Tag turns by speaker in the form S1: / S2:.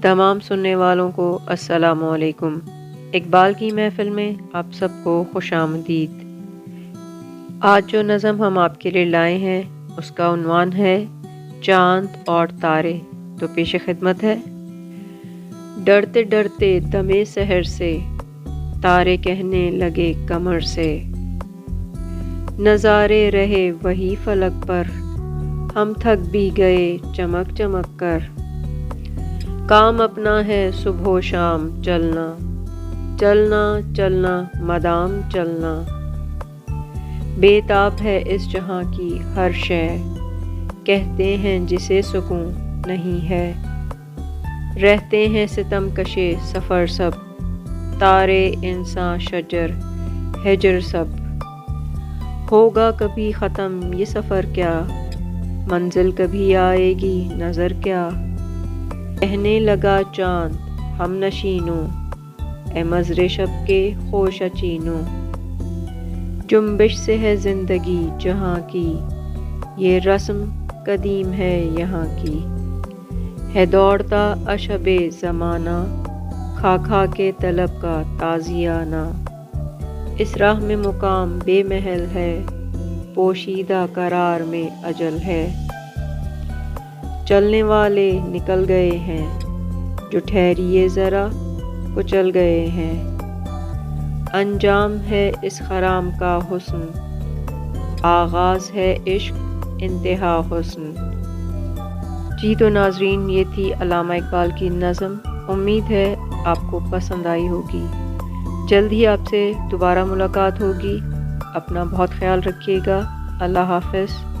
S1: تمام سننے والوں کو السلام علیکم۔ اقبال کی محفل میں آپ سب کو خوش آمدید۔ آج جو نظم ہم آپ کے لیے لائے ہیں اس کا عنوان ہے چاند اور تارے، تو پیش خدمت ہے۔ ڈرتے ڈرتے دمے سحر سے تارے کہنے لگے قمر سے، نظارے رہے وہی فلک پر ہم تھک بھی گئے چمک چمک کر۔ کام اپنا ہے صبح و شام چلنا، چلنا چلنا مدام چلنا۔ بے تاب ہے اس جہاں کی ہر شے، کہتے ہیں جسے سکون نہیں ہے۔ رہتے ہیں ستم کشے سفر سب، تارے انساں شجر ہجر سب۔ ہوگا کبھی ختم یہ سفر کیا، منزل کبھی آئے گی نظر کیا۔ کہنے لگا چاند ہم نشینوں، اے مزر شب کے خوش اچینوں۔ جنبش سے ہے زندگی جہاں کی، یہ رسم قدیم ہے یہاں کی۔ ہے دوڑتا اشب زمانہ، کھا کھا کے طلب کا تازیانہ۔ اس راہ میں مقام بے محل ہے، پوشیدہ قرار میں اجل ہے۔ چلنے والے نکل گئے ہیں، جو ٹھہریے ذرا کچل گئے ہیں۔ انجام ہے اس خرام کا حسن، آغاز ہے عشق انتہا حسن۔ جی تو ناظرین، یہ تھی علامہ اقبال کی نظم۔ امید ہے آپ کو پسند آئی ہوگی۔ جلد ہی آپ سے دوبارہ ملاقات ہوگی۔ اپنا بہت خیال رکھیے گا۔ اللہ حافظ۔